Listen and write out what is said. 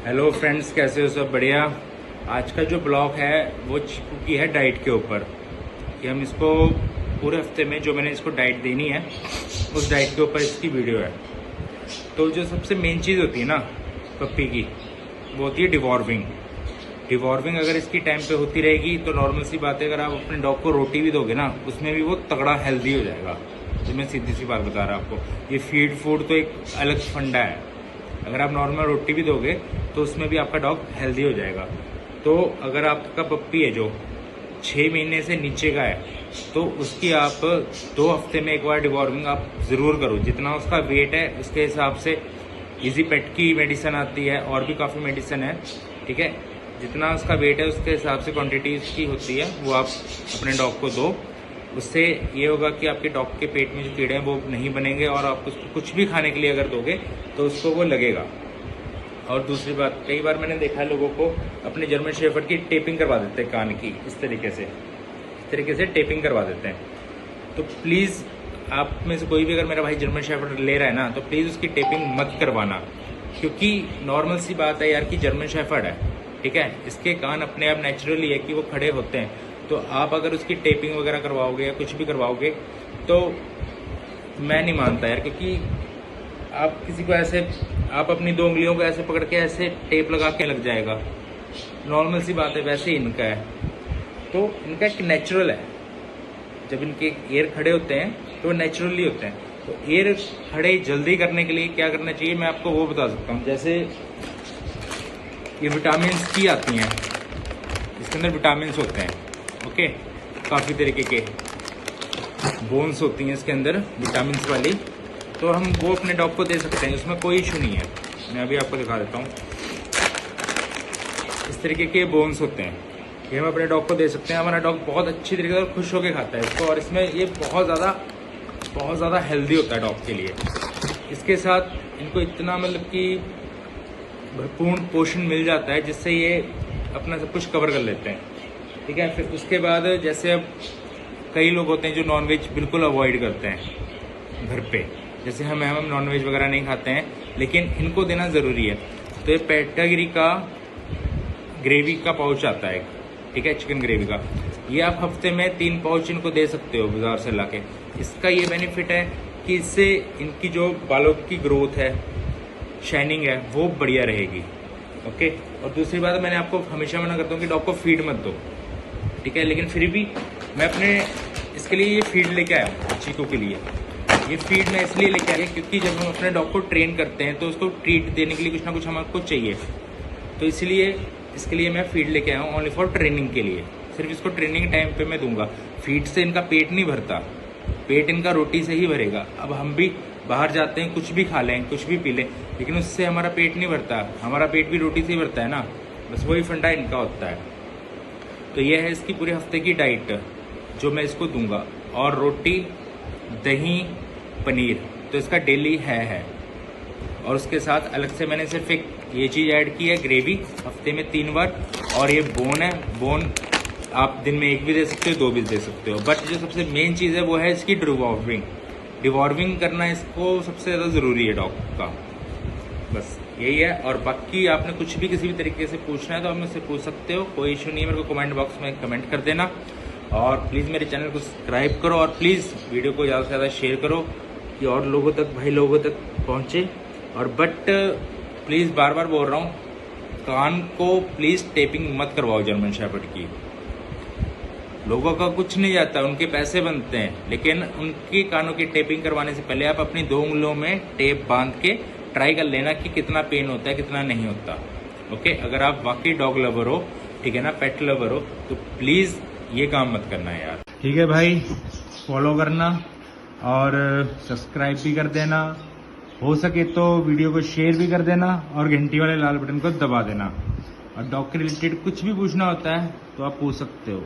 Hello friends, कैसे हो? सब बढ़िया। आज का जो ब्लॉग है वो चीकू की है डाइट के ऊपर, कि हम इसको पूरे हफ्ते में जो मैंने इसको डाइट देनी है उस डाइट के ऊपर इसकी वीडियो है। तो जो सबसे मेन चीज़ होती है ना पप्पी की, वो होती है डिवॉर्मिंग। डिवॉर्मिंग अगर इसकी टाइम पे होती रहेगी तो नॉर्मल सी बात है, अगर आप अपने डॉग को रोटी भी दोगे ना उसमें भी वो तगड़ा हेल्दी हो जाएगा। तो मैं सीधी सी बात बता रहा हूँ आपको, ये फीड फूड तो एक अलग फंडा है। अगर आप नॉर्मल रोटी भी दोगे तो उसमें भी आपका डॉग हेल्दी हो जाएगा। तो अगर आपका पप्पी है जो 6 महीने से नीचे का है तो उसकी आप 2 हफ्ते में एक बार डिवॉर्मिंग आप ज़रूर करो। जितना उसका वेट है उसके हिसाब से इजी पेट की मेडिसिन आती है, और भी काफ़ी मेडिसिन है, ठीक है। जितना उसका वेट है उसके हिसाब से क्वांटिटी उसकी होती है, वो आप अपने डॉग को दो। उससे ये होगा कि आपके डॉग के पेट में जो कीड़े हैं वो नहीं बनेंगे, और आप उसको कुछ भी खाने के लिए अगर दोगे तो उसको वो लगेगा। और दूसरी बात, कई बार मैंने देखा है लोगों को अपने जर्मन शेफर्ड की टेपिंग करवा देते हैं कान की, इस तरीके से टेपिंग करवा देते हैं। तो प्लीज़ आप में से कोई भी अगर मेरा भाई जर्मन शेफर्ड ले रहा है ना तो प्लीज़ उसकी टेपिंग मत करवाना, क्योंकि नॉर्मल सी बात है यार कि जर्मन शेफर्ड है, ठीक है। इसके कान अपने आप नेचुरली है कि वो खड़े होते हैं। तो आप अगर उसकी टेपिंग वगैरह करवाओगे या कुछ भी करवाओगे तो मैं नहीं मानता यार, क्योंकि आप किसी को ऐसे, आप अपनी 2 उंगलियों को ऐसे पकड़ के ऐसे टेप लगा के लग जाएगा। नॉर्मल सी बात है, वैसे ही इनका है। तो इनका एक नेचुरल है, जब इनके ईयर खड़े होते हैं तो नेचुरली होते हैं। तो ईयर खड़े जल्दी करने के लिए क्या करना चाहिए मैं आपको वो बता सकता हूँ। जैसे ये विटामिन की आती हैं, इसके अंदर विटामिन होते हैं, ओके। काफ़ी तरीके के बोन्स होती हैं इसके अंदर विटामिन वाली, तो हम वो अपने डॉग को दे सकते हैं, उसमें कोई इशू नहीं है। मैं अभी आपको दिखा देता हूँ। इस तरीके के बोन्स होते हैं, ये हम अपने डॉग को दे सकते हैं। हमारा डॉग बहुत अच्छी तरीके से खुश होकर खाता है इसको, और इसमें ये बहुत ज़्यादा हेल्दी होता है डॉग के लिए। इसके साथ इनको इतना मतलब कि भरपूर पोषण मिल जाता है जिससे ये अपना सब कुछ कवर कर लेते हैं, ठीक है। फिर उसके बाद जैसे अब कई लोग होते हैं जो नॉनवेज बिल्कुल अवॉइड करते हैं घर पे, जैसे हम नॉनवेज वगैरह नहीं खाते हैं, लेकिन इनको देना ज़रूरी है। तो ये पेटागिरी का ग्रेवी का पाउच आता है, ठीक है, चिकन ग्रेवी का। ये आप हफ्ते में 3 पाउच इनको दे सकते हो बाजार से लाके। इसका ये बेनिफिट है कि इससे इनकी जो बालों की ग्रोथ है, शाइनिंग है, वो बढ़िया रहेगी, ओके। और दूसरी बात, मैंने आपको हमेशा मना करता हूँ कि डॉग को फीड मत दो, ठीक है, लेकिन फिर भी मैं अपने इसके लिए ये फीड लेके आया हूँ चीकू के लिए। ये फीड मैं इसलिए लेके आया क्योंकि जब हम अपने डॉग को ट्रेन करते हैं तो उसको ट्रीट देने के लिए कुछ ना कुछ हमको चाहिए। तो इसलिए इसके लिए मैं फीड लेके आया हूँ, ओनली फॉर ट्रेनिंग के लिए। सिर्फ इसको ट्रेनिंग टाइम पे मैं दूंगा। फीड से इनका पेट नहीं भरता, पेट इनका रोटी से ही भरेगा। अब हम भी बाहर जाते हैं, कुछ भी खा लें, कुछ भी पी लें, लेकिन उससे हमारा पेट नहीं भरता। हमारा पेट भी रोटी से ही भरता है ना, बस वही फंडा इनका होता है। तो यह है इसकी पूरे हफ्ते की डाइट जो मैं इसको दूंगा। और रोटी, दही, पनीर तो इसका डेली है। और उसके साथ अलग से मैंने सिर्फ एक ये चीज़ ऐड की है, ग्रेवी, हफ्ते में 3 बार। और ये बोन है, बोन आप दिन में 1 भी दे सकते हो, 2 भी दे सकते हो। बट जो सबसे मेन चीज़ है वो है इसकी डिवॉर्मिंग करना इसको सबसे ज़्यादा ज़रूरी है डॉग का। बस यही है। और बाकी आपने कुछ भी किसी भी तरीके से पूछना है तो आप मुझसे पूछ सकते हो, कोई इशू नहीं है। मेरे को कमेंट बॉक्स में कमेंट कर देना, और प्लीज़ मेरे चैनल को सब्सक्राइब करो, और प्लीज़ वीडियो को ज़्यादा से ज़्यादा शेयर करो कि और लोगों तक पहुँचे। और बट प्लीज़ बार बार बोल रहा हूँ, कान को प्लीज़ टेपिंग मत करवाओ जर्मन शेफर्ड की। लोगों का कुछ नहीं जाता, उनके पैसे बनते हैं, लेकिन उनके कानों की टेपिंग करवाने से पहले आप अपनी 2 उंगलियों में टेप बांध के ट्राई कर लेना कि कितना पेन होता है, कितना नहीं होता, ओके। अगर आप वाकई डॉग लवर हो, ठीक है ना, पेट लवर हो, तो प्लीज़ ये काम मत करना है यार, ठीक है भाई। फॉलो करना और सब्सक्राइब भी कर देना, हो सके तो वीडियो को शेयर भी कर देना, और घंटी वाले लाल बटन को दबा देना। और डॉग के रिलेटेड कुछ भी पूछना होता है तो आप पूछ सकते हो।